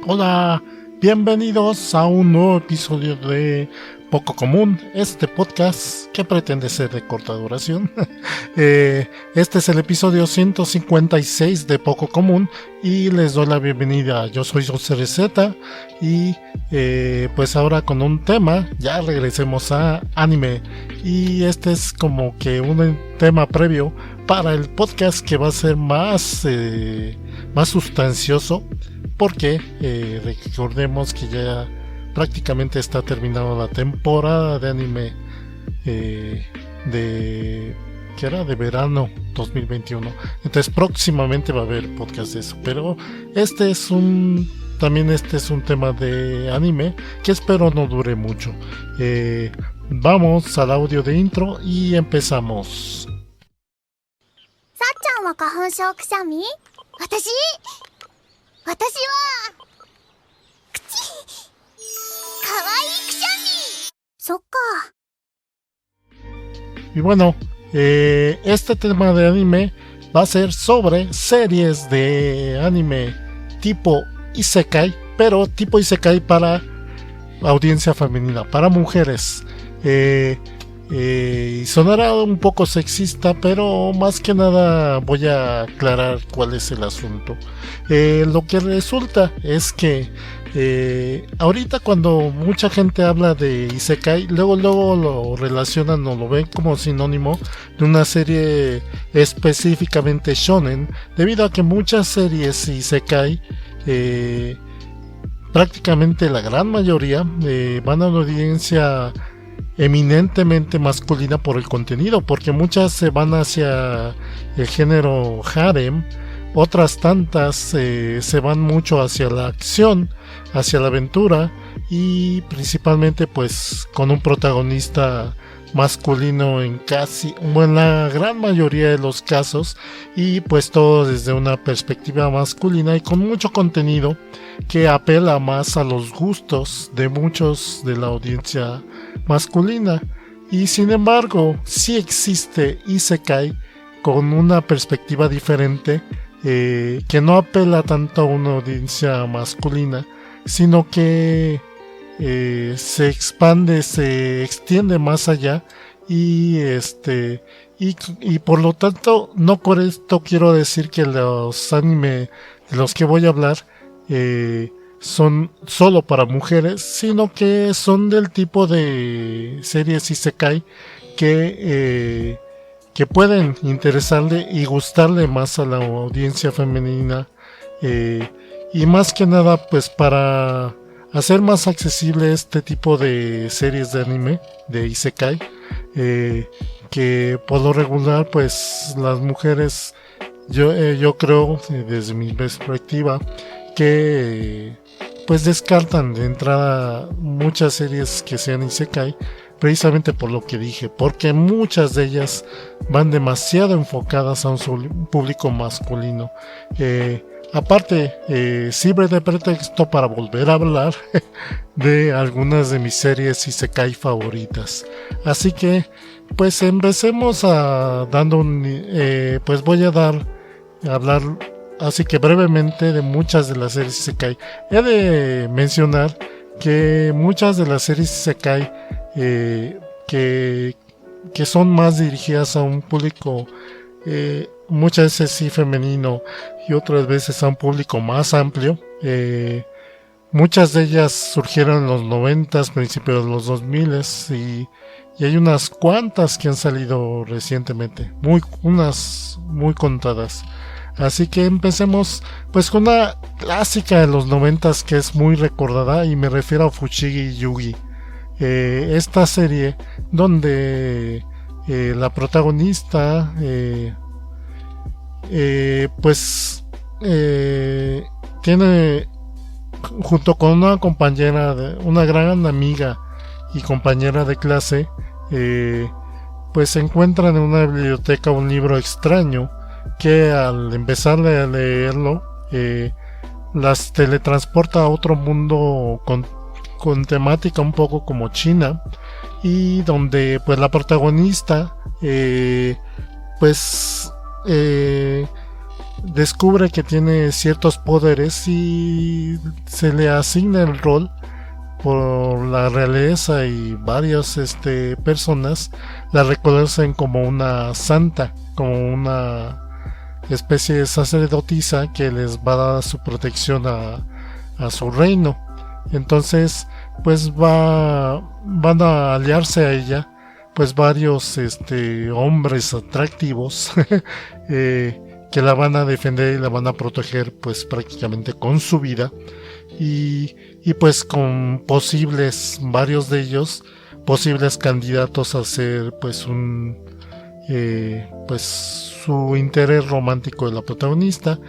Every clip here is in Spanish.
Hola, bienvenidos a un nuevo episodio de Poco Común, este podcast que pretende ser de corta duración. Este es el episodio 156 de Poco Común y les doy la bienvenida. Yo soy José Receta y pues ahora con un tema, ya regresemos a anime. Y este es como que un tema previo para el podcast que va a ser más sustancioso. Porque recordemos que ya prácticamente está terminando la temporada de anime de verano 2021. Entonces próximamente va a haber podcast de eso. Pero este es un tema de anime que espero no dure mucho. Vamos al audio de intro y empezamos. ¿Sa-chan wa kahunshou kusami? ¿Watashi? 私は口かわいいくしゃみ。そっか。 Y bueno, este tema de anime va a ser sobre series de anime tipo Isekai, pero tipo Isekai para audiencia femenina, para mujeres. Sonará un poco sexista, pero más que nada voy a aclarar cuál es el asunto. Lo que resulta es que ahorita cuando mucha gente habla de Isekai, luego lo relacionan o lo ven como sinónimo de una serie específicamente shonen, debido a que muchas series Isekai, prácticamente la gran mayoría, van a una audiencia eminentemente masculina por el contenido, porque muchas se van hacia el género harem, otras tantas se van mucho hacia la acción, hacia la aventura y principalmente pues con un protagonista masculino en la gran mayoría de los casos, y pues todo desde una perspectiva masculina y con mucho contenido que apela más a los gustos de muchos de la audiencia masculina. Y sin embargo sí existe Isekai con una perspectiva diferente, que no apela tanto a una audiencia masculina, sino que se expande, se extiende más allá y por lo tanto no por esto quiero decir que los anime de los que voy a hablar son solo para mujeres, sino que son del tipo de series Isekai que pueden interesarle y gustarle más a la audiencia femenina, y más que nada pues para hacer más accesible este tipo de series de anime de Isekai, que por lo regular pues las mujeres, yo creo desde mi perspectiva que pues descartan de entrada muchas series que sean Isekai, precisamente por lo que dije, porque muchas de ellas van demasiado enfocadas a un público masculino. Aparte, sirve de pretexto para volver a hablar de algunas de mis series Isekai favoritas. Así que pues empecemos pues voy a hablar así que brevemente de muchas de las series Isekai. He de mencionar que muchas de las series Isekai que son más dirigidas a un público muchas veces sí femenino y otras veces a un público más amplio, muchas de ellas surgieron en los 90s, principios de los 2000s, y hay unas cuantas que han salido recientemente, unas muy contadas. Así que empecemos pues con una clásica de los 90s que es muy recordada, y me refiero a Fushigi Yugi. Esta serie donde la protagonista tiene, junto con una compañera, una gran amiga y compañera de clase, pues se encuentran en una biblioteca un libro extraño que al empezar a leerlo las teletransporta a otro mundo con temática un poco como China, y donde pues la protagonista descubre que tiene ciertos poderes y se le asigna el rol por la realeza, y varias personas la reconocen como una santa, como una especie de sacerdotisa que les va a dar su protección a su reino. Entonces pues van a aliarse a ella pues varios hombres atractivos que la van a defender y la van a proteger pues prácticamente con su vida, y pues con varios de ellos posibles candidatos a ser pues pues su interés romántico de la protagonista.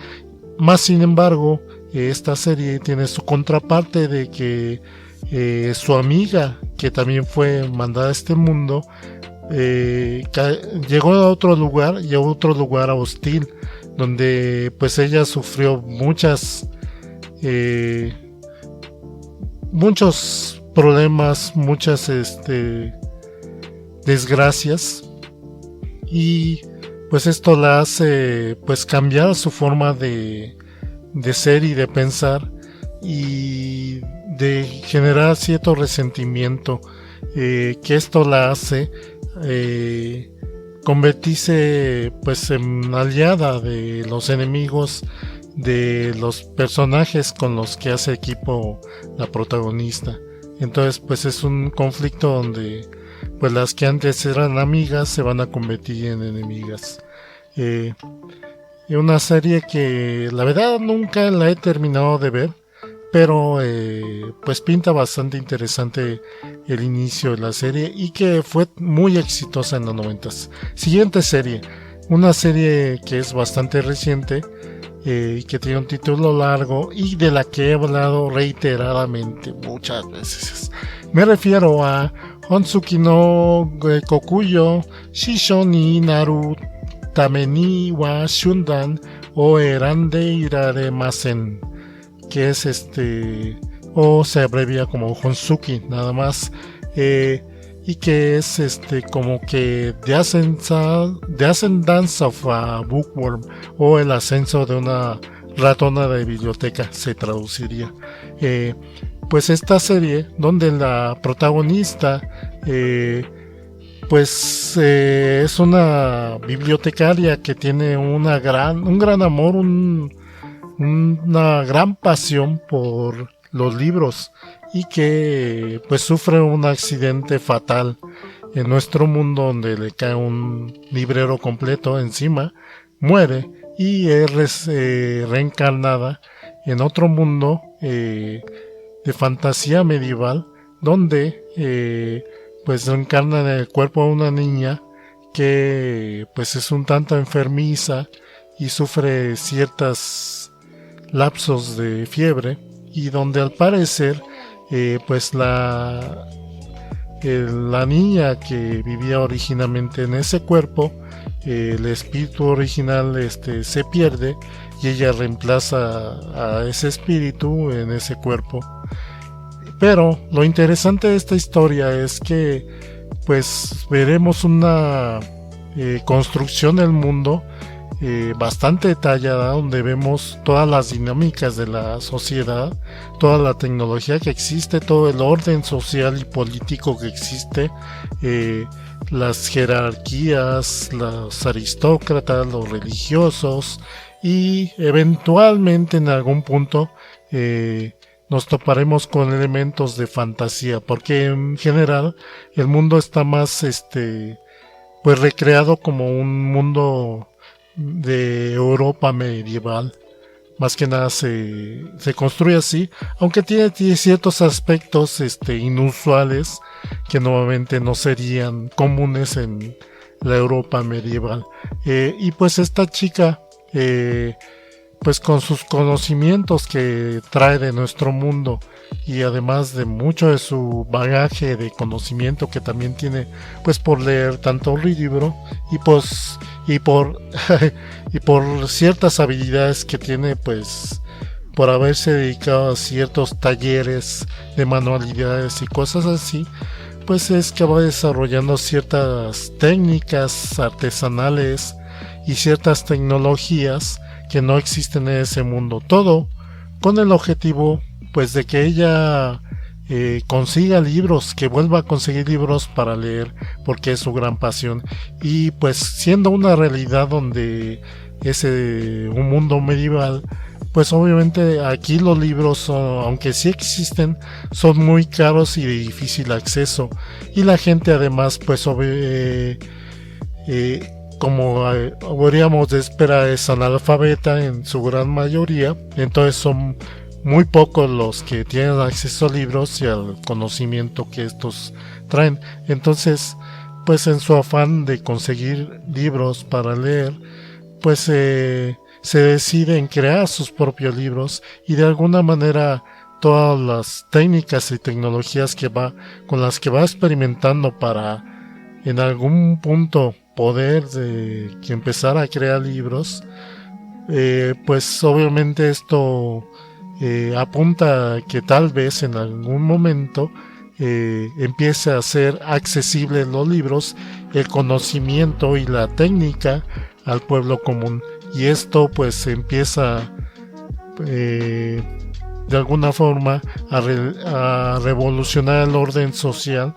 Más sin embargo, esta serie tiene su contraparte de que su amiga, que también fue mandada a este mundo, llegó a otro lugar hostil, donde pues ella sufrió muchos problemas, muchas desgracias, y pues esto la hace pues cambiar su forma de ser y de pensar, y de generar cierto resentimiento, que esto la hace convertirse pues en aliada de los enemigos de los personajes con los que hace equipo la protagonista. Entonces pues es un conflicto donde pues las que antes eran amigas se van a convertir en enemigas. Una serie que la verdad nunca la he terminado de ver, pero pues pinta bastante interesante el inicio de la serie, y que fue muy exitosa en los 90s. Siguiente serie, una serie que es bastante reciente, que tiene un título largo y de la que he hablado reiteradamente muchas veces. Me refiero a Honshuki no Kokuyo Shisho ni Naru Tameni wa Shundan o Erande Iraremasen, que es o se abrevia como Honshuki nada más, y que es como que The Ascendance of a Bookworm, o el ascenso de una ratona de biblioteca se traduciría. Pues esta serie donde la protagonista pues es una bibliotecaria que tiene un gran amor, una gran pasión por los libros, y que pues sufre un accidente fatal en nuestro mundo donde le cae un librero completo encima, muere y es reencarnada en otro mundo de fantasía medieval, donde pues reencarna en el cuerpo de una niña que pues es un tanto enfermiza y sufre ciertos lapsos de fiebre, y donde al parecer pues la niña que vivía originalmente en ese cuerpo, el espíritu original se pierde, y ella reemplaza a ese espíritu en ese cuerpo. Pero lo interesante de esta historia es que pues veremos una construcción del mundo bastante detallada, donde vemos todas las dinámicas de la sociedad, toda la tecnología que existe, todo el orden social y político que existe, las jerarquías, los aristócratas, los religiosos, y eventualmente en algún punto nos toparemos con elementos de fantasía, porque en general el mundo está más pues recreado como un mundo de Europa medieval. Más que nada se construye así, aunque tiene ciertos aspectos inusuales que normalmente no serían comunes en la Europa medieval. Y pues esta chica, pues con sus conocimientos que trae de nuestro mundo, y además de mucho de su bagaje de conocimiento que también tiene pues por leer tanto un libro, y pues y por ciertas habilidades que tiene pues por haberse dedicado a ciertos talleres de manualidades y cosas así, pues es que va desarrollando ciertas técnicas artesanales y ciertas tecnologías que no existen en ese mundo. Todo con el objetivo pues de que ella consiga libros, que vuelva a conseguir libros para leer, porque es su gran pasión. Y pues siendo una realidad donde es un mundo medieval, pues obviamente aquí los libros son, aunque sí existen, son muy caros y de difícil acceso, y la gente además pues como habríamos de esperar es analfabeta en su gran mayoría, entonces son muy pocos los que tienen acceso a libros y al conocimiento que estos traen. Entonces pues en su afán de conseguir libros para leer, pues se decide en crear sus propios libros, y de alguna manera todas las técnicas y tecnologías con las que va experimentando para en algún punto poder que empezar a crear libros, pues obviamente esto apunta a que tal vez en algún momento empiece a ser accesible los libros, el conocimiento y la técnica al pueblo común, y esto pues empieza de alguna forma a revolucionar el orden social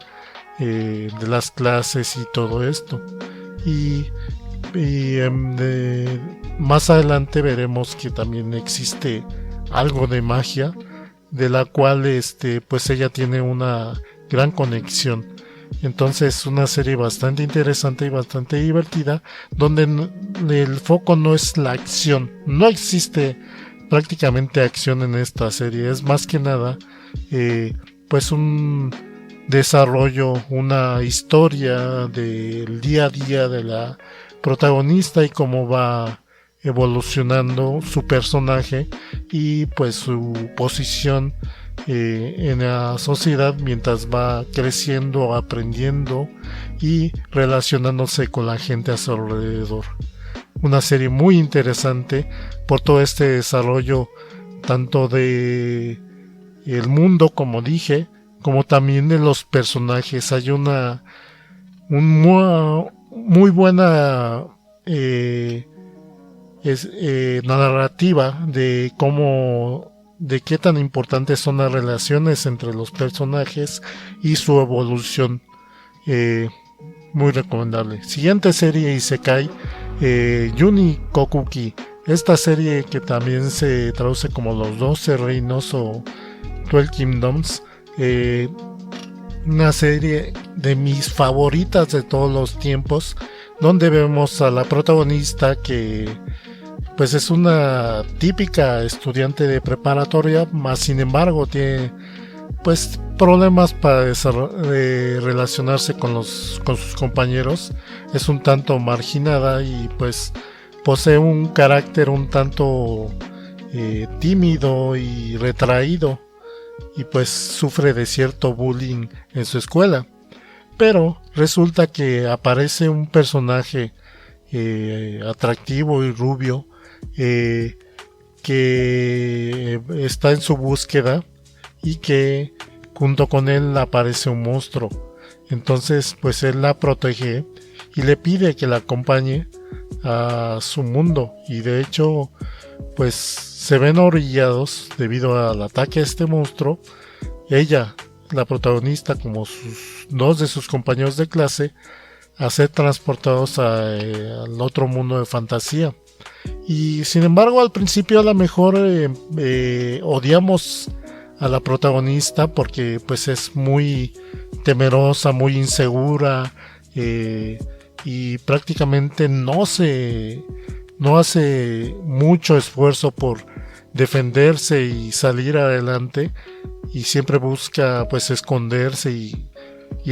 de las clases y todo esto. Y más adelante veremos que también existe algo de magia, de la cual pues ella tiene una gran conexión. Entonces una serie bastante interesante y bastante divertida, donde el foco no es la acción, no existe prácticamente acción en esta serie, es más que nada pues un desarrollo, una historia del día a día de la protagonista y cómo va evolucionando su personaje y pues su posición en la sociedad mientras va creciendo, aprendiendo y relacionándose con la gente a su alrededor. Una serie muy interesante por todo este desarrollo tanto de el mundo, como dije, como también de los personajes. Hay una muy buena narrativa de qué tan importantes son las relaciones entre los personajes y su evolución. Muy recomendable. Siguiente serie Isekai, Yuni Kokuki. Esta serie que también se traduce como los 12 reinos o 12 Kingdoms. Una serie de mis favoritas de todos los tiempos, donde vemos a la protagonista que pues es una típica estudiante de preparatoria, más sin embargo tiene pues problemas para relacionarse con sus compañeros. Es un tanto marginada y pues posee un carácter un tanto tímido y retraído, y pues sufre de cierto bullying en su escuela. Pero resulta que aparece un personaje atractivo y rubio que está en su búsqueda, y que junto con él aparece un monstruo. Entonces pues él la protege y le pide que la acompañe a su mundo, y de hecho pues se ven orillados debido al ataque a este monstruo, ella, la protagonista, como dos de sus compañeros de clase, a ser transportados al otro mundo de fantasía. Y sin embargo al principio a lo mejor odiamos a la protagonista porque pues es muy temerosa, muy insegura, y prácticamente no hace mucho esfuerzo por defenderse y salir adelante, y siempre busca pues esconderse y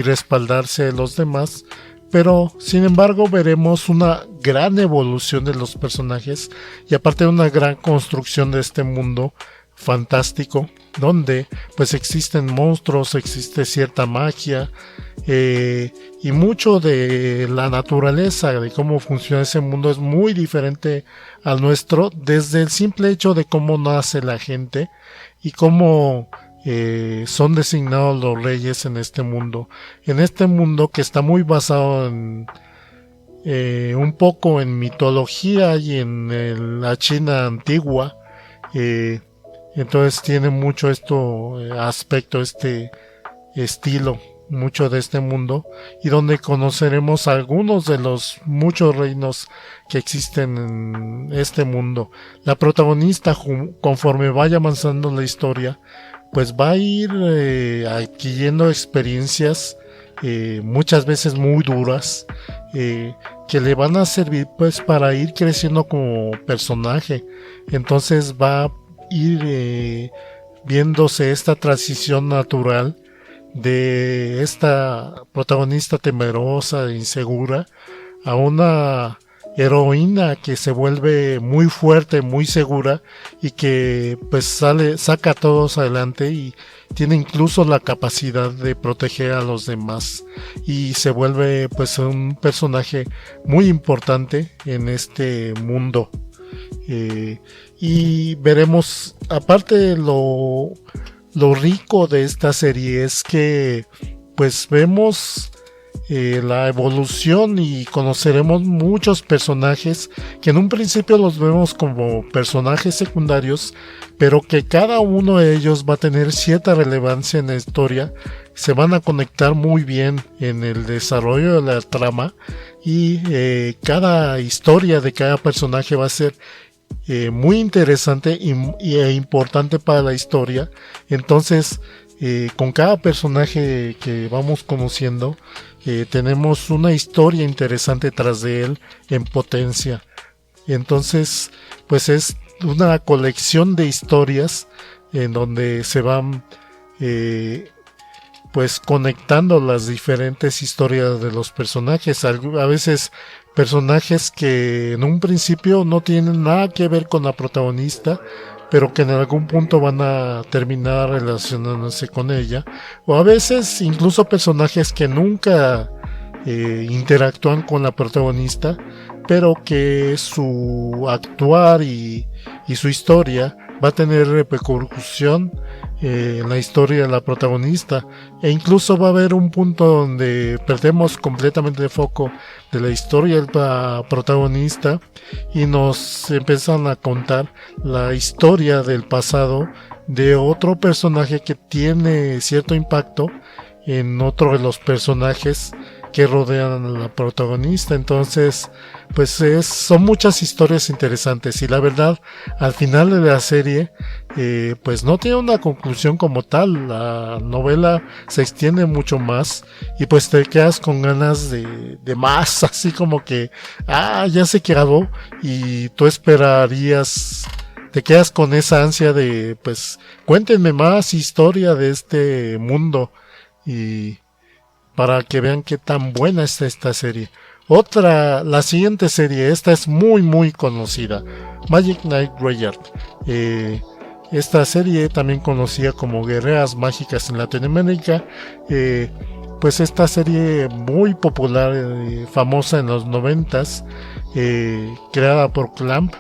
respaldarse de los demás. Pero sin embargo veremos una gran evolución de los personajes, y aparte de una gran construcción de este mundo fantástico, donde pues existen monstruos, existe cierta magia, y mucho de la naturaleza, de cómo funciona ese mundo, es muy diferente al nuestro, desde el simple hecho de cómo nace la gente y cómo son designados los reyes en este mundo que está muy basado en un poco en mitología y en la China antigua. Entonces tiene mucho aspecto, este estilo, mucho de este mundo, y donde conoceremos algunos de los muchos reinos que existen en este mundo. La protagonista, conforme vaya avanzando la historia, pues va a ir adquiriendo experiencias muchas veces muy duras, que le van a servir pues para ir creciendo como personaje. Entonces va a ir viéndose esta transición natural de esta protagonista temerosa e insegura a una heroína que se vuelve muy fuerte, muy segura, y que pues saca a todos adelante y tiene incluso la capacidad de proteger a los demás, y se vuelve pues un personaje muy importante en este mundo. Y veremos, aparte de lo rico de esta serie es que pues vemos la evolución y conoceremos muchos personajes que en un principio los vemos como personajes secundarios, pero que cada uno de ellos va a tener cierta relevancia en la historia, se van a conectar muy bien en el desarrollo de la trama, y cada historia de cada personaje va a ser muy interesante e importante para la historia. Entonces con cada personaje que vamos conociendo tenemos una historia interesante tras de él en potencia. Entonces pues es una colección de historias en donde se van pues conectando las diferentes historias de los personajes. A veces personajes que en un principio no tienen nada que ver con la protagonista, pero que en algún punto van a terminar relacionándose con ella, o a veces incluso personajes que nunca interactúan con la protagonista, pero que su actuar y su historia va a tener repercusión en la historia de la protagonista, e incluso va a haber un punto donde perdemos completamente el foco de la historia de la protagonista y nos empiezan a contar la historia del pasado de otro personaje que tiene cierto impacto en otro de los personajes que rodean a la protagonista. Entonces pues son muchas historias interesantes, y la verdad al final de la serie pues no tiene una conclusión como tal. La novela se extiende mucho más y pues te quedas con ganas de más, así como que ya se acabó, y tú esperarías, te quedas con esa ansia de pues cuéntenme más historia de este mundo, y para que vean qué tan buena está esta serie. La siguiente serie, esta es muy muy conocida, Magic Knight Rayard. Esta serie, también conocida como Guerreras Mágicas en Latinoamérica, pues esta serie muy popular, famosa en los 90s, creada por Clamp,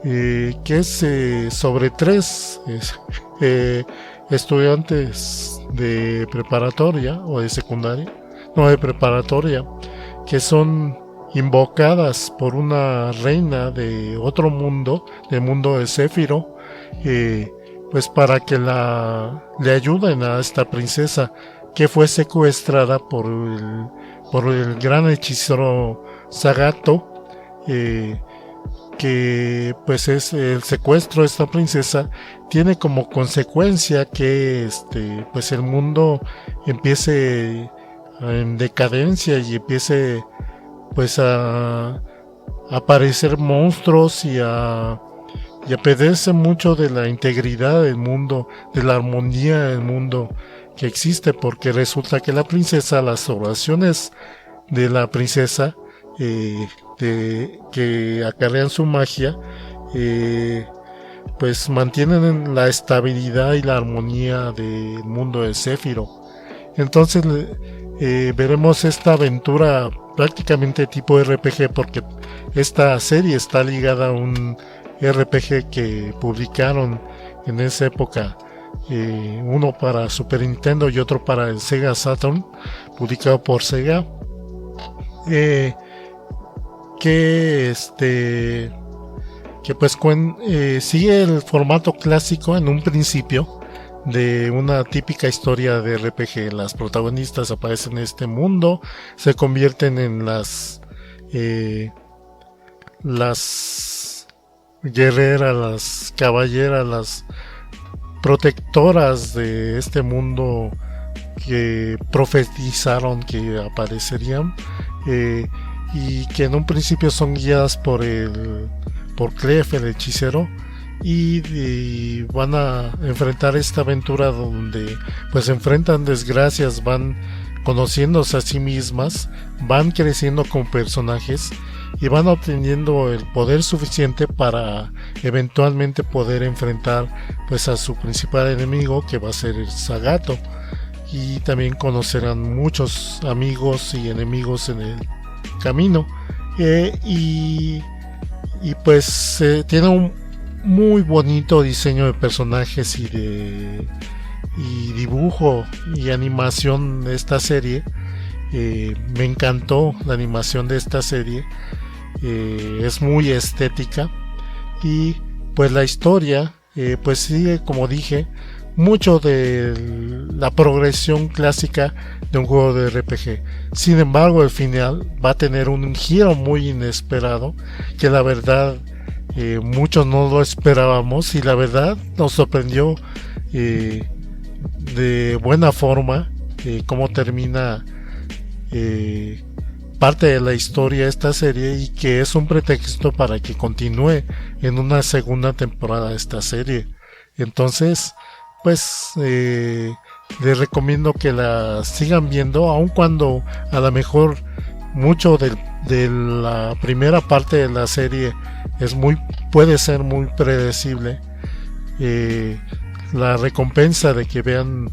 que es sobre 3 estudiantes de preparatoria o de secundaria, no, de preparatoria, que son invocadas por una reina de otro mundo, del mundo de Céfiro, pues para que le ayuden a esta princesa que fue secuestrada por el gran hechicero Zagato, que pues es el secuestro de esta princesa tiene como consecuencia que pues el mundo empiece en decadencia y empiece pues a aparecer monstruos y a perderse mucho de la integridad del mundo, de la armonía del mundo que existe, porque resulta que la princesa, las oraciones de la princesa que acarrean su magia, pues mantienen la estabilidad y la armonía del mundo de Céfiro. Entonces veremos esta aventura prácticamente tipo RPG, porque esta serie está ligada a un RPG que publicaron en esa época, uno para Super Nintendo y otro para el Sega Saturn, publicado por Sega. que que pues sigue el formato clásico en un principio de una típica historia de RPG. Las protagonistas aparecen en este mundo, se convierten en las guerreras, las caballeras, las protectoras de este mundo que profetizaron que aparecerían, y que en un principio son guiadas por Clef, el hechicero, y van a enfrentar esta aventura donde pues enfrentan desgracias, van conociéndose a sí mismas, van creciendo como personajes y van obteniendo el poder suficiente para eventualmente poder enfrentar pues a su principal enemigo, que va a ser el Zagato, y también conocerán muchos amigos y enemigos en el camino, y pues tiene un muy bonito diseño de personajes y dibujo y animación de esta serie. Me encantó la animación de esta serie, es muy estética, y pues la historia pues sigue, como dije, mucho de la progresión clásica de un juego de RPG. Sin embargo, el final va a tener un giro muy inesperado, que la verdad muchos no lo esperábamos, y la verdad nos sorprendió de buena forma cómo termina parte de la historia de esta serie, y que es un pretexto para que continúe en una segunda temporada de esta serie. Entonces pues les recomiendo que la sigan viendo, aun cuando a lo mejor mucho de la primera parte de la serie puede ser muy predecible. La recompensa de que vean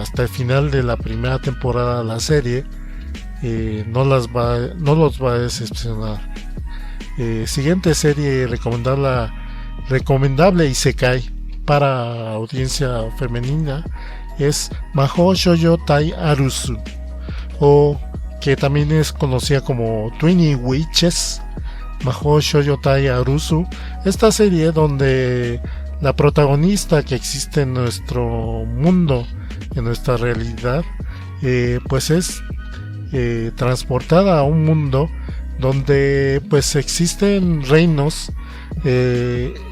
hasta el final de la primera temporada la serie no los va a decepcionar. Siguiente serie recomendable Isekai para audiencia femenina es Mahou Shoujo Tai Arusu, o que también es conocida como Twinny Witches. Mahou Shoujo Tai Arusu, esta serie donde la protagonista que existe en nuestro mundo, en nuestra realidad, pues es transportada a un mundo donde pues existen reinos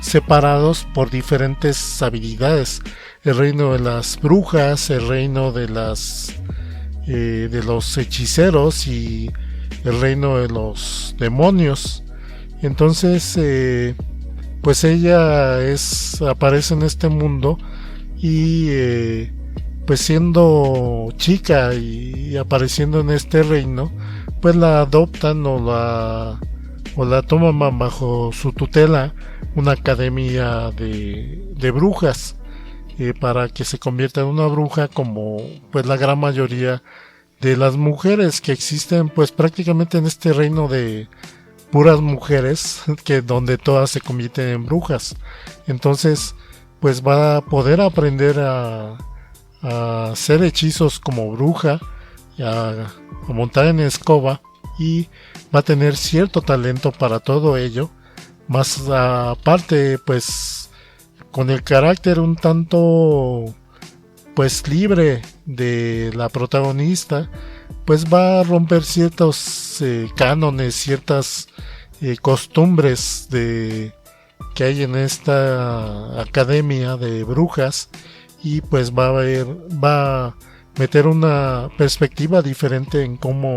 separados por diferentes habilidades: el reino de las brujas, el reino de los hechiceros y el reino de los demonios. Entonces pues ella aparece en este mundo, y pues siendo chica y apareciendo en este reino, pues la adoptan o la toman bajo su tutela una academia de brujas, para que se convierta en una bruja, como pues la gran mayoría de las mujeres que existen pues prácticamente en este reino de puras mujeres, donde todas se convierten en brujas. Entonces pues va a poder aprender a hacer hechizos como bruja, a montar en escoba, y va a tener cierto talento para todo ello. Más aparte, pues con el carácter un tanto pues libre de la protagonista, pues va a romper ciertos cánones, ciertas costumbres que hay en esta academia de brujas, y pues va a meter una perspectiva diferente en cómo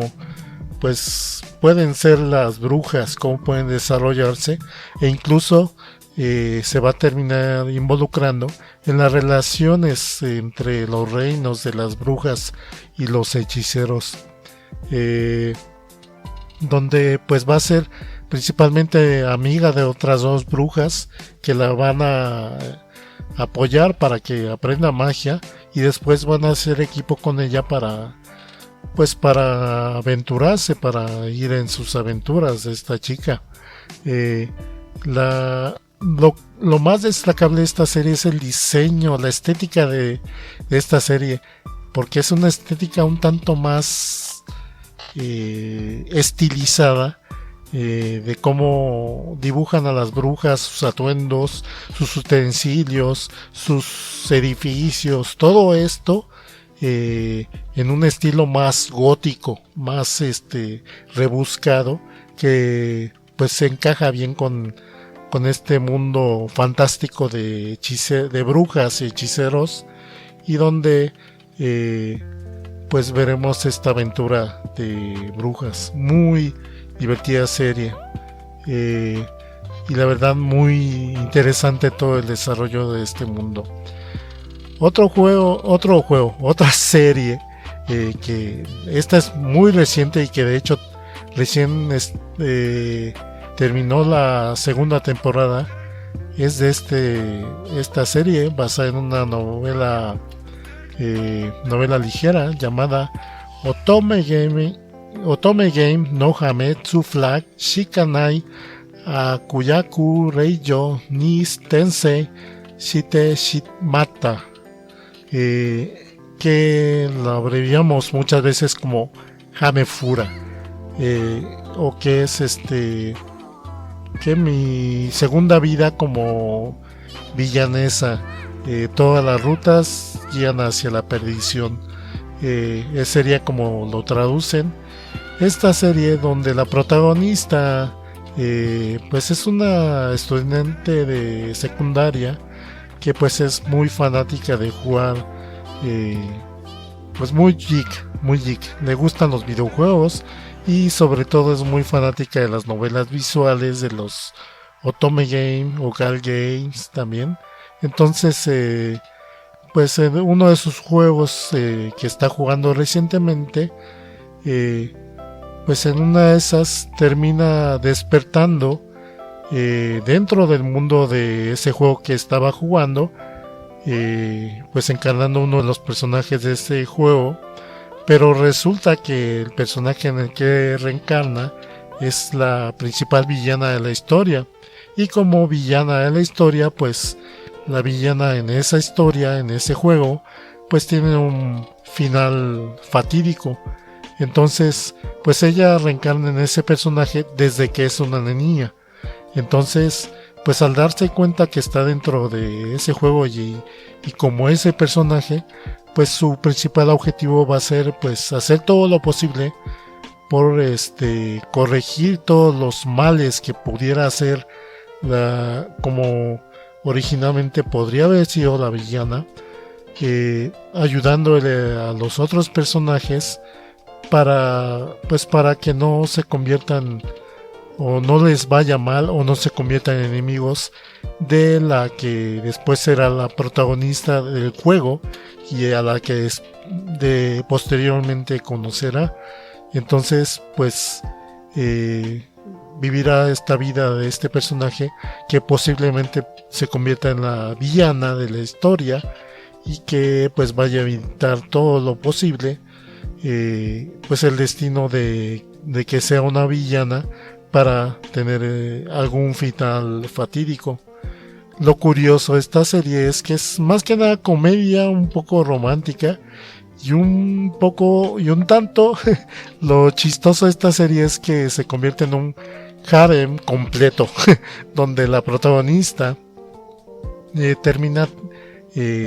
pues pueden ser las brujas, cómo pueden desarrollarse, e incluso se va a terminar involucrando en las relaciones entre los reinos de las brujas y los hechiceros, donde pues va a ser principalmente amiga de otras dos brujas que la van a apoyar para que aprenda magia, y después van a hacer equipo con ella para aventurarse, para ir en sus aventuras de esta chica. Lo más destacable de esta serie es el diseño, la estética de esta serie, porque es una estética un tanto más estilizada de cómo dibujan a las brujas, sus atuendos, sus utensilios, sus edificios, todo esto en un estilo más gótico, más rebuscado, que pues se encaja bien con este mundo fantástico de brujas y hechiceros, y donde pues veremos esta aventura de brujas. Muy divertida serie, y la verdad muy interesante todo el desarrollo de este mundo. Otra serie, que esta es muy reciente y que de hecho recién terminó la segunda temporada, es de esta serie basada en una novela ligera llamada Otome Game no Hametsu Flag Shikanai Akuyaku Reijo ni Tensei Shite Shimata, que lo abreviamos muchas veces como Hamefura, o que es que mi segunda vida como villanesa. Todas las rutas guían hacia la perdición, sería como lo traducen. Esta serie donde la protagonista pues es una estudiante de secundaria que pues es muy fanática de jugar, pues muy geek, le gustan los videojuegos y sobre todo es muy fanática de las novelas visuales, de los Otome Game o Gal Games también. Entonces pues uno de sus juegos que está jugando recientemente, pues en una de esas termina despertando dentro del mundo de ese juego que estaba jugando, pues encarnando uno de los personajes de ese juego, pero resulta que el personaje en el que reencarna es la principal villana de la historia, y como villana de la historia, pues la villana en esa historia, en ese juego, pues tiene un final fatídico. Entonces, pues ella reencarna en ese personaje desde que es una niña. Entonces, pues al darse cuenta que está dentro de ese juego y como ese personaje, pues su principal objetivo va a ser pues hacer todo lo posible por corregir todos los males que pudiera hacer como originalmente podría haber sido la villana, ayudándole a los otros personajes para que no se conviertan o no les vaya mal o no se conviertan en enemigos de la que después será la protagonista del juego y a la que posteriormente conocerá. Entonces pues vivirá esta vida de este personaje que posiblemente se convierta en la villana de la historia y que pues vaya a evitar todo lo posible pues el destino de que sea una villana para tener algún final fatídico. Lo curioso de esta serie es que es más que nada comedia, un poco romántica y un tanto lo chistoso de esta serie es que se convierte en un harem completo donde la protagonista termina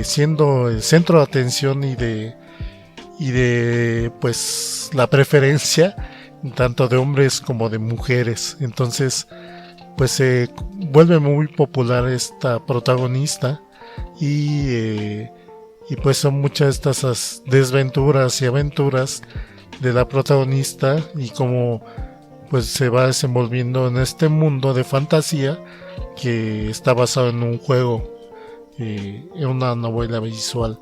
siendo el centro de atención y de pues la preferencia tanto de hombres como de mujeres. Entonces pues se vuelve muy popular esta protagonista y pues son muchas de estas desventuras y aventuras de la protagonista y cómo pues se va desenvolviendo en este mundo de fantasía que está basado en un juego, en una novela visual.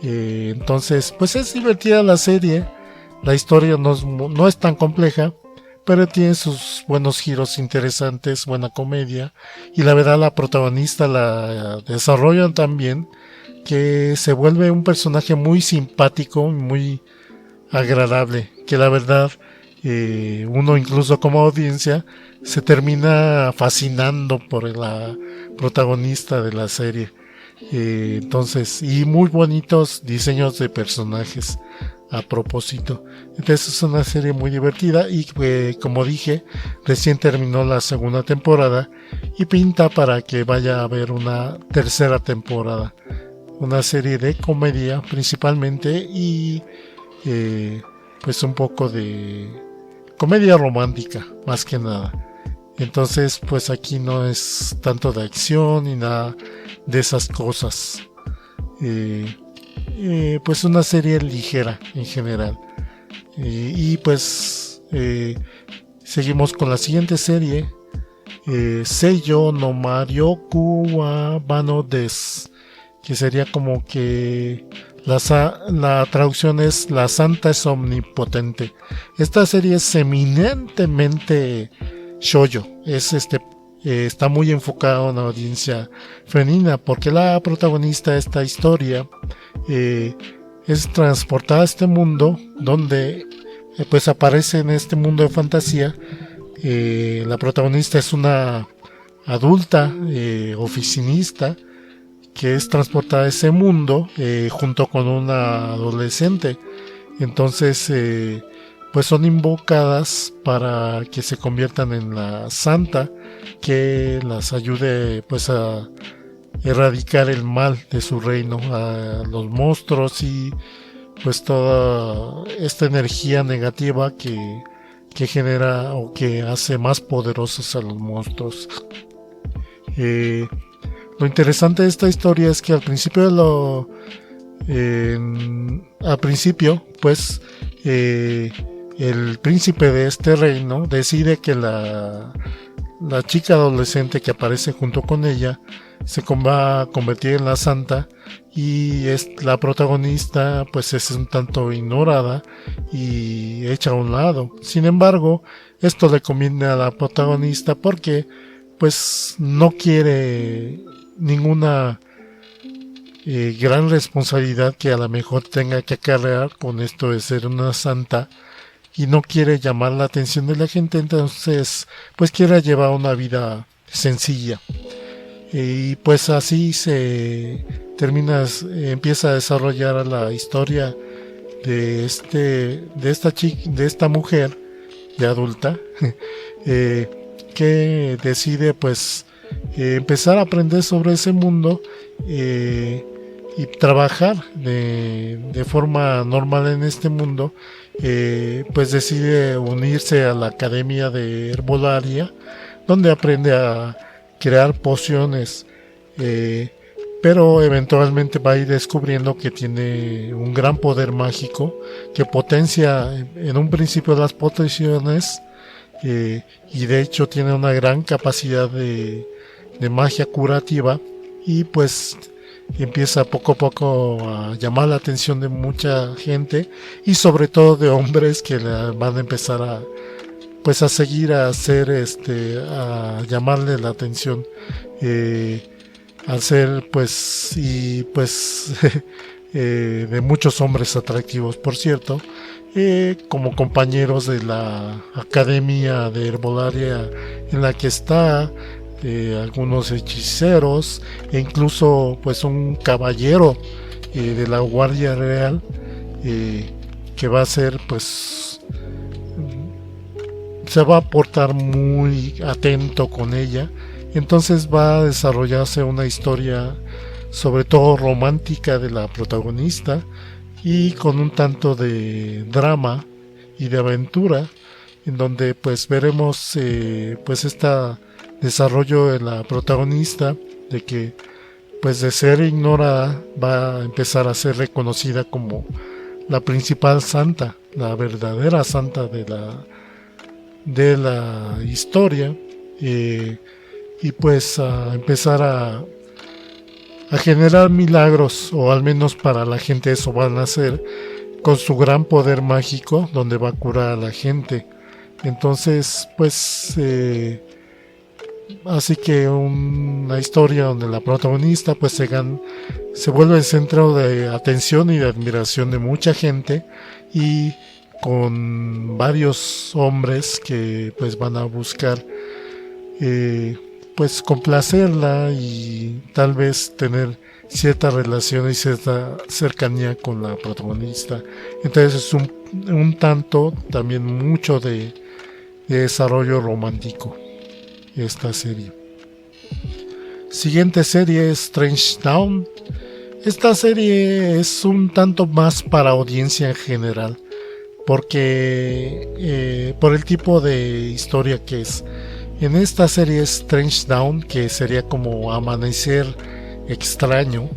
Entonces pues es divertida la serie, la historia no es tan compleja, pero tiene sus buenos giros interesantes, buena comedia, y la verdad la protagonista la desarrollan tan bien que se vuelve un personaje muy simpático, muy agradable, que la verdad uno incluso como audiencia se termina fascinando por la protagonista de la serie. Entonces, y muy bonitos diseños de personajes. a propósito. Entonces es una serie muy divertida y como dije, recién terminó la segunda temporada y pinta para que vaya a haber una tercera temporada. Una serie de comedia principalmente y pues un poco de comedia romántica más que nada. Entonces pues aquí no es tanto de acción ni nada de esas cosas. Pues una serie ligera en general. Y pues seguimos con la siguiente serie, Seiyo no Marioku wa Bano des, que sería como que la traducción es La Santa es Omnipotente. Esta serie es eminentemente shoujo, está muy enfocada a una audiencia femenina, porque la protagonista de esta historia es transportada a este mundo donde pues aparece en este mundo de fantasía. La protagonista es una adulta oficinista que es transportada a ese mundo junto con una adolescente. Entonces pues son invocadas para que se conviertan en la santa que las ayude pues a erradicar el mal de su reino, a los monstruos y pues toda esta energía negativa que genera o que hace más poderosos a los monstruos. Lo interesante de esta historia es que al principio pues el príncipe de este reino decide que la chica adolescente que aparece junto con ella se va a convertir en la santa, y la protagonista pues es un tanto ignorada y hecha a un lado. Sin embargo, esto le conviene a la protagonista porque pues no quiere ninguna gran responsabilidad que a lo mejor tenga que acarrear con esto de ser una santa, y no quiere llamar la atención de la gente. Entonces pues quiere llevar una vida sencilla, y pues así empieza a desarrollar la historia de esta mujer de adulta que decide pues empezar a aprender sobre ese mundo y trabajar de forma normal en este mundo. Pues decide unirse a la academia de herbolaria, donde aprende a crear pociones, pero eventualmente va a ir descubriendo que tiene un gran poder mágico que potencia en un principio las pociones, y de hecho tiene una gran capacidad de magia curativa, y pues empieza poco a poco a llamar la atención de mucha gente, y sobre todo de hombres que le van a empezar a seguir, a hacer a llamarle la atención, al ser de muchos hombres atractivos, por cierto, como compañeros de la academia de herbolaria en la que está, algunos hechiceros e incluso pues un caballero de la Guardia Real, que va a ser pues se va a portar muy atento con ella. Entonces va a desarrollarse una historia sobre todo romántica de la protagonista, y con un tanto de drama y de aventura, en donde pues veremos pues este desarrollo de la protagonista, de que pues de ser ignorada va a empezar a ser reconocida como la principal santa, la verdadera santa de la historia, y pues a empezar a generar milagros, o al menos para la gente eso van a hacer, con su gran poder mágico, donde va a curar a la gente. Entonces pues así que una historia donde la protagonista pues se vuelve el centro de atención y de admiración de mucha gente, y con varios hombres que pues van a buscar pues complacerla y tal vez tener cierta relación y cierta cercanía con la protagonista. Entonces es un tanto también mucho de desarrollo romántico esta serie. Siguiente serie es Strange Dawn. Esta serie es un tanto más para audiencia en general, porque por el tipo de historia que es. En esta serie es Strange Dawn, que sería como amanecer extraño.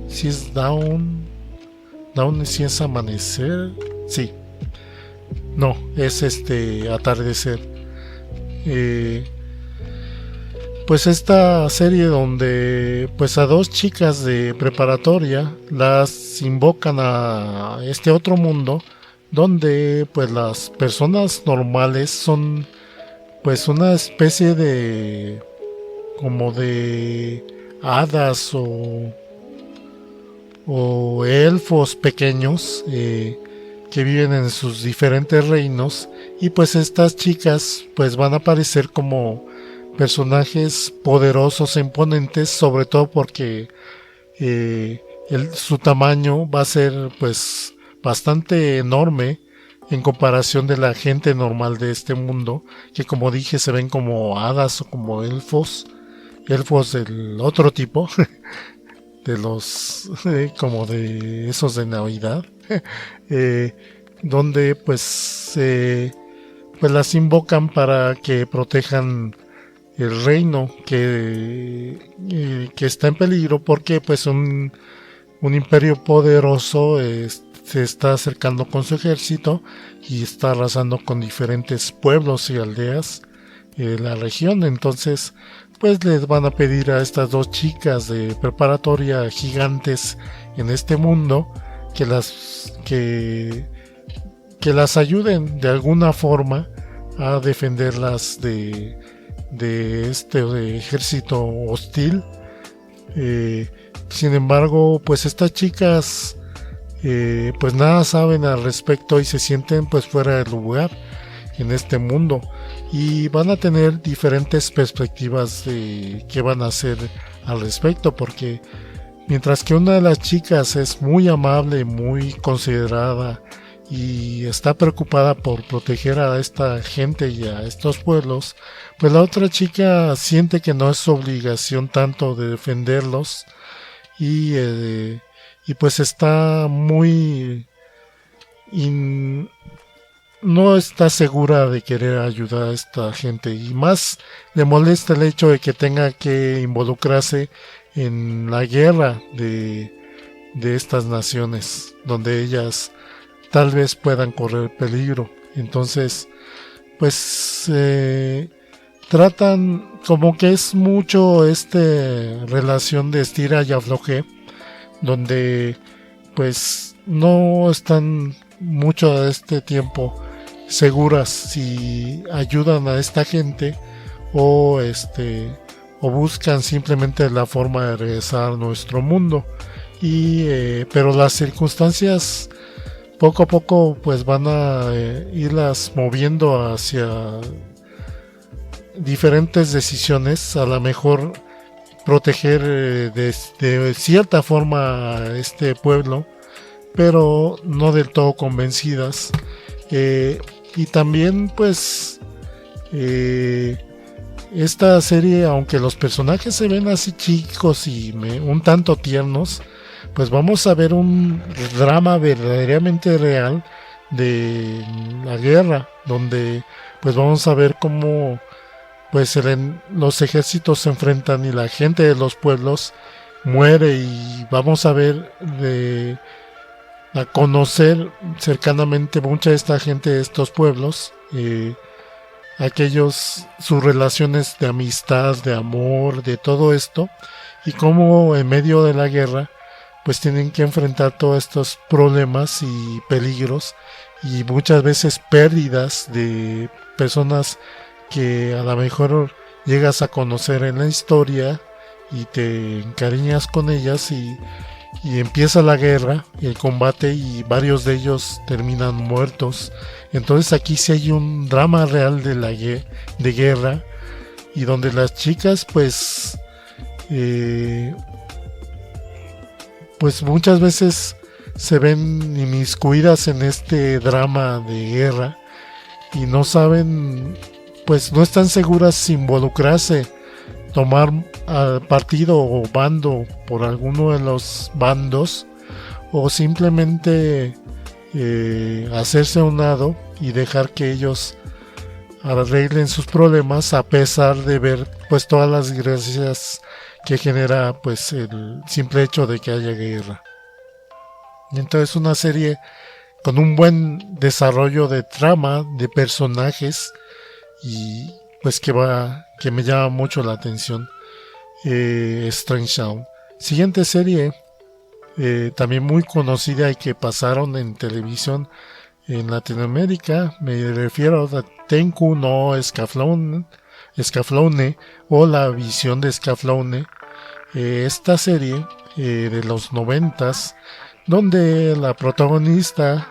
Si es Dawn si es amanecer, sí. No, es atardecer. Pues esta serie donde pues a dos chicas de preparatoria las invocan a este otro mundo donde pues las personas normales son pues una especie de como de hadas o elfos pequeños que viven en sus diferentes reinos, y pues estas chicas pues van a aparecer como personajes poderosos e imponentes, sobre todo porque su tamaño va a ser pues bastante enorme en comparación de la gente normal de este mundo, que como dije se ven como hadas o como elfos del otro tipo, de los como de esos de Navidad, donde pues las invocan para que protejan el reino que está en peligro, porque pues un imperio poderoso se está acercando con su ejército y está arrasando con diferentes pueblos y aldeas de la región. Entonces pues les van a pedir a estas dos chicas de preparatoria gigantes en este mundo que las ayuden de alguna forma a defenderlas de este ejército hostil. Sin embargo, pues estas chicas pues nada saben al respecto y se sienten pues fuera de lugar en este mundo, y van a tener diferentes perspectivas de qué van a hacer al respecto, porque mientras que una de las chicas es muy amable, muy considerada y está preocupada por proteger a esta gente y a estos pueblos, pues la otra chica siente que no es su obligación tanto de defenderlos, y pues está muy no está segura de querer ayudar a esta gente, y más le molesta el hecho de que tenga que involucrarse en la guerra de estas naciones donde ellas tal vez puedan correr peligro. Entonces pues tratan como que es mucho relación de estira y afloje, donde pues no están mucho de este tiempo seguras si ayudan a esta gente o buscan simplemente la forma de regresar a nuestro mundo, pero las circunstancias poco a poco pues van a irlas moviendo hacia diferentes decisiones, a lo mejor proteger de cierta forma a este pueblo, pero no del todo convencidas. Y también pues esta serie, aunque los personajes se ven así chicos y un tanto tiernos, pues vamos a ver un drama verdaderamente real de la guerra, donde pues vamos a ver cómo pues los ejércitos se enfrentan y la gente de los pueblos muere, y vamos a ver a conocer cercanamente mucha de esta gente de estos pueblos, sus relaciones de amistad, de amor, de todo esto, y cómo en medio de la guerra pues tienen que enfrentar todos estos problemas y peligros, y muchas veces pérdidas de personas que a lo mejor llegas a conocer en la historia y te encariñas con ellas, y empieza la guerra, el combate, y varios de ellos terminan muertos. Entonces aquí sí hay un drama real de guerra, y donde las chicas pues pues muchas veces se ven inmiscuidas en este drama de guerra y no saben, pues no están seguras si involucrarse, tomar partido o bando por alguno de los bandos, o simplemente hacerse a un lado y dejar que ellos arreglen sus problemas, a pesar de ver pues todas las desgracias que genera pues el simple hecho de que haya guerra. Entonces una serie con un buen desarrollo de trama, de personajes, y pues que me llama mucho la atención. Strange Town. Siguiente serie, también muy conocida y que pasaron en televisión en Latinoamérica, me refiero a Tenku no Scaflowne o La Visión de Scaflowne. Esta serie de los 90s, donde la protagonista,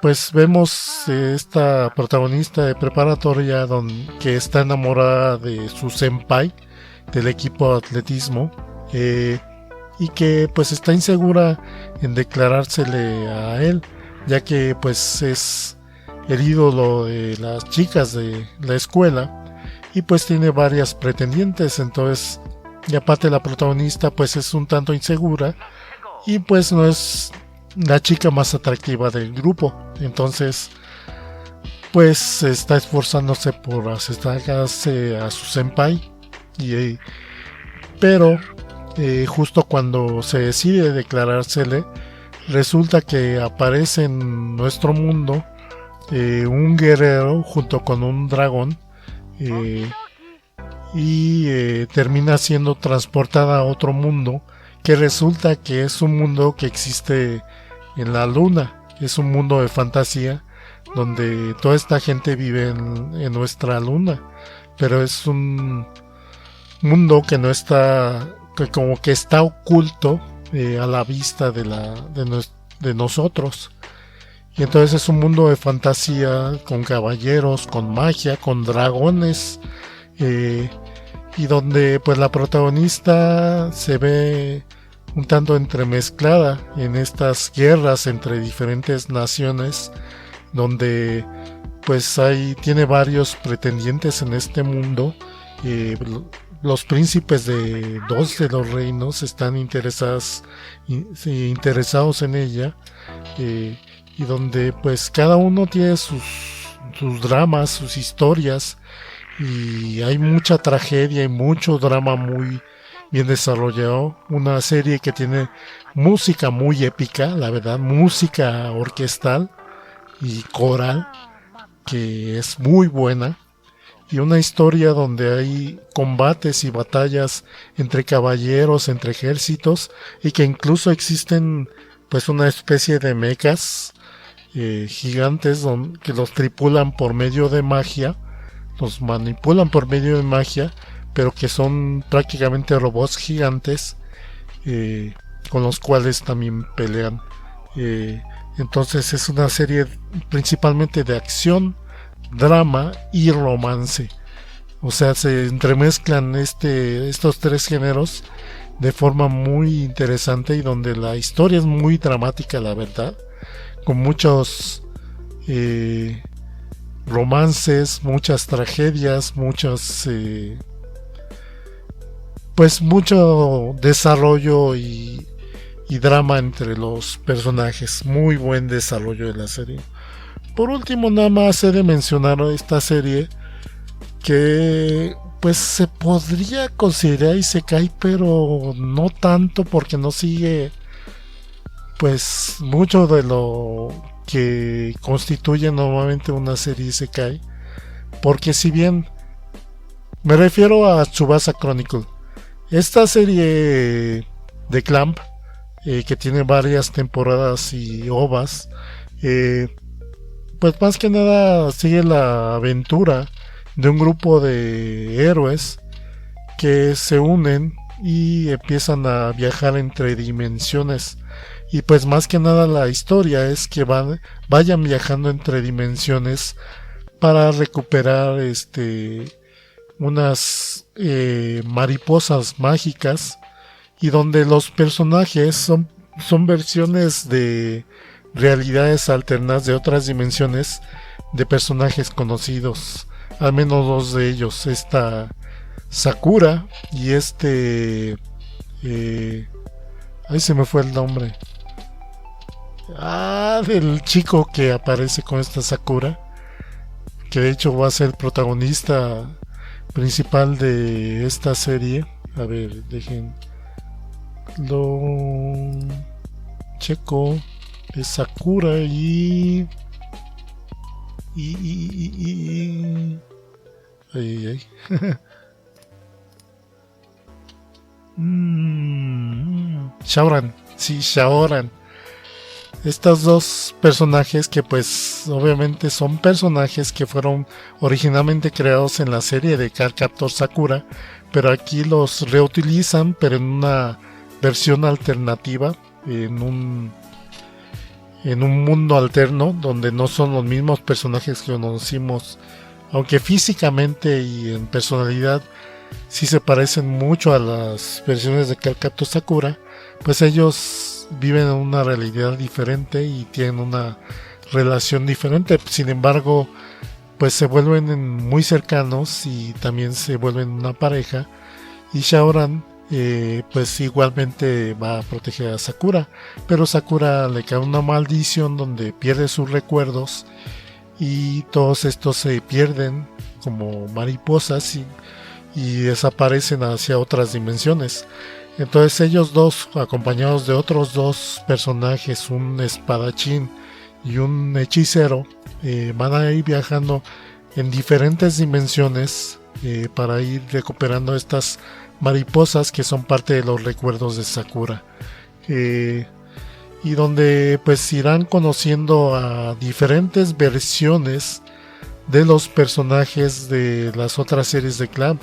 pues vemos esta protagonista de preparatoria que está enamorada de su senpai del equipo de atletismo, y que pues está insegura en declarársele a él, ya que pues es el ídolo de las chicas de la escuela y pues tiene varias pretendientes. Entonces, y aparte la protagonista pues es un tanto insegura y pues no es la chica más atractiva del grupo. Entonces pues está esforzándose por acercarse a su senpai, pero justo cuando se decide declarársele, resulta que aparece en nuestro mundo un guerrero junto con un dragón, y termina siendo transportada a otro mundo, que resulta que es un mundo que existe en la luna. Es un mundo de fantasía donde toda esta gente vive en nuestra luna, pero es un mundo que no está, que como que está oculto a la vista de nosotros. Y entonces es un mundo de fantasía con caballeros, con magia, con dragones, y donde pues la protagonista se ve un tanto entremezclada en estas guerras entre diferentes naciones, donde pues tiene varios pretendientes en este mundo. Los príncipes de dos de los reinos están interesados en ella, y donde pues cada uno tiene sus dramas, sus historias, y hay mucha tragedia y mucho drama muy bien desarrollado. Una serie que tiene música muy épica, la verdad, música orquestal y coral que es muy buena, y una historia donde hay combates y batallas entre caballeros, entre ejércitos, y que incluso existen pues una especie de mechas gigantes que los tripulan por medio de magia, los manipulan por medio de magia, pero que son prácticamente robots gigantes, con los cuales también pelean. Entonces es una serie principalmente de acción, drama y romance. O sea, se entremezclan estos tres géneros de forma muy interesante, y donde la historia es muy dramática, la verdad, con muchos romances, muchas tragedias, pues mucho desarrollo y drama entre los personajes. Muy buen desarrollo de la serie. Por último, nada más he de mencionar esta serie que pues se podría considerar isekai, pero no tanto, porque no sigue pues mucho de lo que constituye normalmente una serie isekai. Porque si bien me refiero a Tsubasa Chronicle, esta serie de Clamp, que tiene varias temporadas y ovas, pues más que nada sigue la aventura de un grupo de héroes que se unen y empiezan a viajar entre dimensiones. Y pues más que nada la historia es que vayan viajando entre dimensiones para recuperar unas mariposas mágicas, y donde los personajes son versiones de realidades alternas de otras dimensiones de personajes conocidos, al menos dos de ellos, esta Sakura y ahí se me fue el nombre, del chico que aparece con esta Sakura, que de hecho va a ser protagonista principal de esta serie. A ver, dejen lo checo. Es Sakura ay. Shaoran, sí, Shaoran. Estos dos personajes que pues obviamente son personajes que fueron originalmente creados en la serie de Cardcaptor Sakura, pero aquí los reutilizan, pero en una versión alternativa, en un mundo alterno donde no son los mismos personajes que conocimos, aunque físicamente y en personalidad sí se parecen mucho a las versiones de Cardcaptor Sakura. Pues ellos viven en una realidad diferente y tienen una relación diferente. Sin embargo, pues se vuelven muy cercanos y también se vuelven una pareja. Y Shaoran pues igualmente va a proteger a Sakura, pero Sakura le cae una maldición donde pierde sus recuerdos y todos estos se pierden como mariposas y desaparecen hacia otras dimensiones. Entonces ellos dos, acompañados de otros dos personajes, un espadachín y un hechicero, van a ir viajando en diferentes dimensiones para ir recuperando estas mariposas que son parte de los recuerdos de Sakura, y donde pues irán conociendo a diferentes versiones de los personajes de las otras series de Clamp,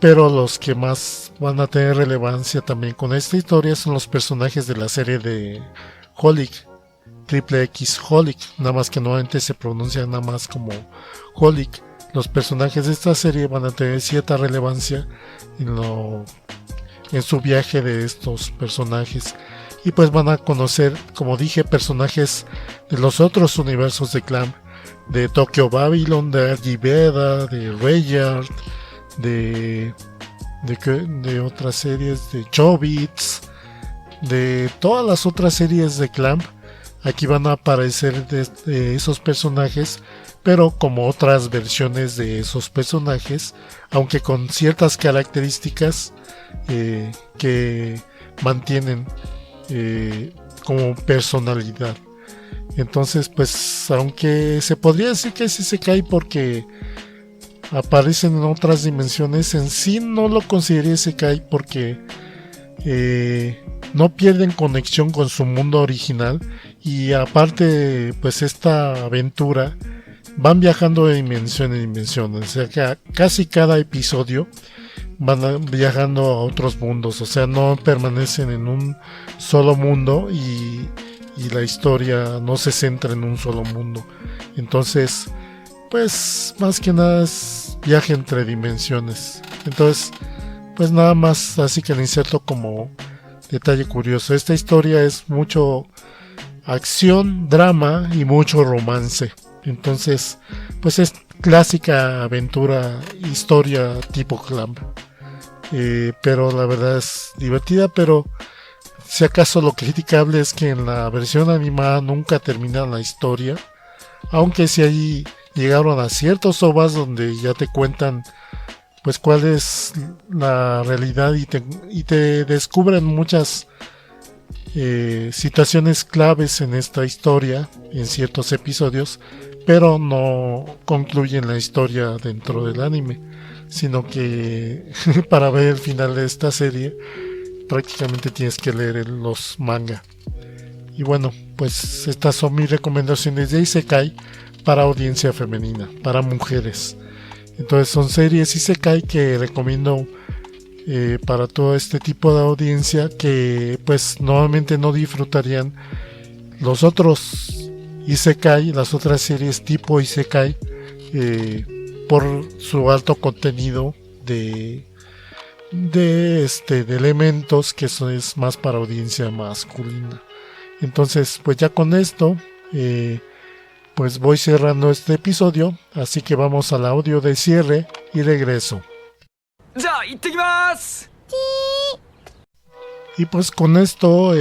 pero los que más van a tener relevancia también con esta historia son los personajes de la serie de Holic, Triple X Holic, nada más que nuevamente se pronuncia nada más como Holic. Los personajes de esta serie van a tener cierta relevancia en su viaje de estos personajes, y pues van a conocer, como dije, personajes de los otros universos de Clamp, de Tokyo Babylon, de Argiveda, de Rayard, de otras series, de Chobits, de todas las otras series de Clamp. Aquí van a aparecer de esos personajes, pero como otras versiones de esos personajes, aunque con ciertas características que mantienen como personalidad. Entonces, pues, aunque se podría decir que es isekai porque aparecen en otras dimensiones, en sí no lo consideraría isekai porque no pierden conexión con su mundo original, y aparte, pues esta aventura van viajando de dimensión en dimensión, o sea que casi cada episodio van viajando a otros mundos, o sea, no permanecen en un solo mundo y la historia no se centra en un solo mundo. Entonces, pues más que nada es viaje entre dimensiones. Entonces, pues nada más, así que le inserto como detalle curioso. Esta historia es mucho acción, drama y mucho romance. Entonces, pues es clásica aventura, historia tipo Clamp. Pero la verdad es divertida, pero si acaso lo criticable es que en la versión animada nunca termina la historia, aunque si ahí llegaron a ciertos ovas donde ya te cuentan pues cuál es la realidad y te descubren muchas situaciones claves en esta historia en ciertos episodios, pero no concluyen la historia dentro del anime, sino que para ver el final de esta serie prácticamente tienes que leer los manga. Y bueno, pues estas son mis recomendaciones de isekai para audiencia femenina, para mujeres. Entonces son series isekai que recomiendo para todo este tipo de audiencia que pues normalmente no disfrutarían los otros isekai, las otras series tipo isekai, por su alto contenido de de elementos que eso es más para audiencia masculina. Entonces, pues ya con esto, pues voy cerrando este episodio, así que vamos al audio de cierre y regreso. Y pues con esto,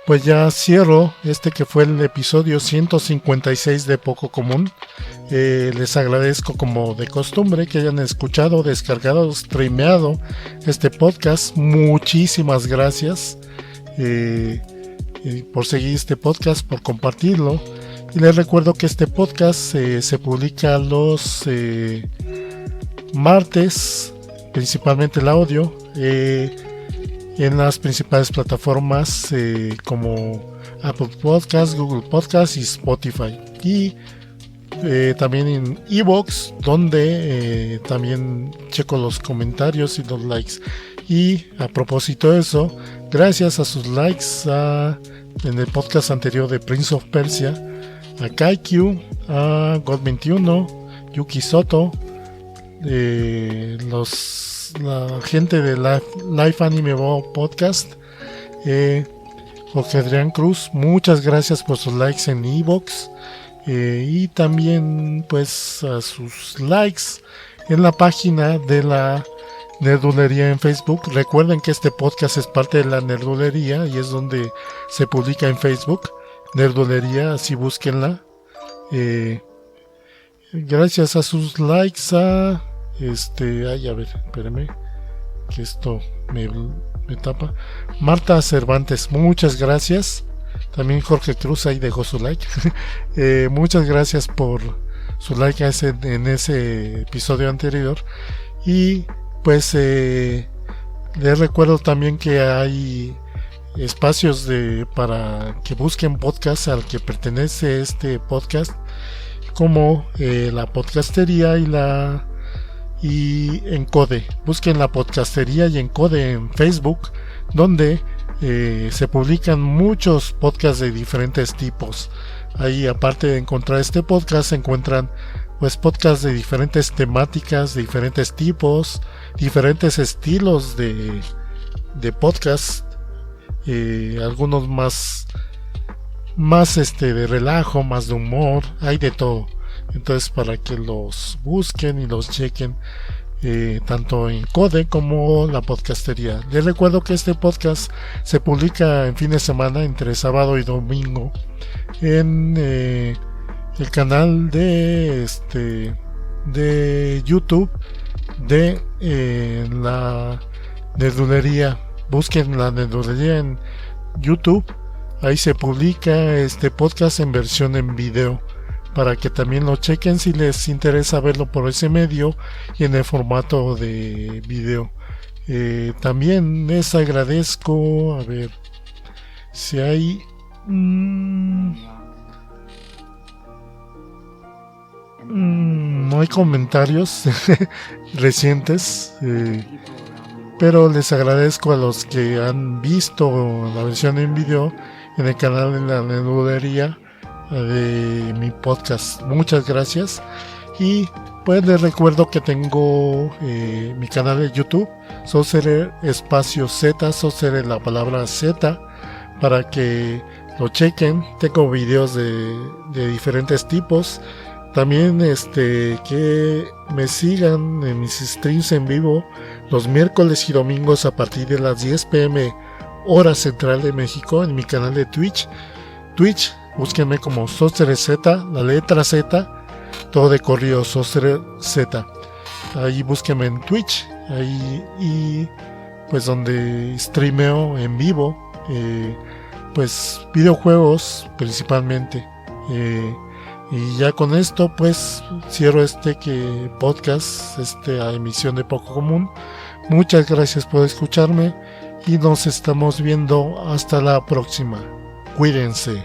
pues ya cierro este que fue el episodio 156 de Poco Común. Les agradezco como de costumbre que hayan escuchado, descargado, streameado este podcast. Muchísimas gracias por seguir este podcast, por compartirlo. Y les recuerdo que este podcast se publica los martes, principalmente el audio, en las principales plataformas como Apple Podcasts, Google Podcasts y Spotify. Y también en iVoox, donde también checo los comentarios y los likes. Y a propósito de eso, gracias a sus likes en el podcast anterior de Prince of Persia, a Kaikyu, a God21, Yuki Soto, la gente de Life Anime Podcast, Jorge Adrián Cruz, muchas gracias por sus likes en iVoox, y también pues a sus likes en la página de la Nerdulería en Facebook. Recuerden que este podcast es parte de la Nerdulería y es donde se publica en Facebook, Nerdulería, así búsquenla. Gracias a sus likes a a ver, espérenme que esto me tapa. Marta Cervantes, muchas gracias. También Jorge Cruz ahí dejó su like. Muchas gracias por su like en ese episodio anterior. Y pues les recuerdo también que hay espacios para que busquen podcast al que pertenece este podcast, como la podcastería y Encode. Busquen la podcastería y Encode en Facebook, donde se publican muchos podcasts de diferentes tipos. Ahí, aparte de encontrar este podcast, se encuentran pues podcasts de diferentes temáticas, de diferentes tipos, diferentes estilos de podcast, algunos más de relajo, más de humor, hay de todo. Entonces, para que los busquen y los chequen, tanto en Code como la podcastería. Les recuerdo que este podcast se publica en fin de semana, entre sábado y domingo, en el canal de YouTube de la Nerdulería. Busquen la Nerdulería en YouTube, ahí se publica este podcast en versión en video, para que también lo chequen si les interesa verlo por ese medio y en el formato de video. También les agradezco, a ver si hay no hay comentarios recientes, pero les agradezco a los que han visto la versión en video en el canal de la Nerdulería de mi podcast. Muchas gracias. Y pues les recuerdo que tengo mi canal de YouTube, Sorcerer espacio Z, Sorcerer la palabra Z, para que lo chequen. Tengo videos de diferentes tipos. También que me sigan en mis streams en vivo los miércoles y domingos a partir de las 10 p.m. hora central de México en mi canal de Twitch. Búsquenme como Sorcerer Z, la letra Z, todo de corrido, Sorcerer Z. Ahí búsquenme en Twitch, ahí, y pues donde streameo en vivo, pues videojuegos principalmente. Y ya con esto pues cierro podcast, esta emisión de Poco Común. Muchas gracias por escucharme y nos estamos viendo hasta la próxima. Cuídense.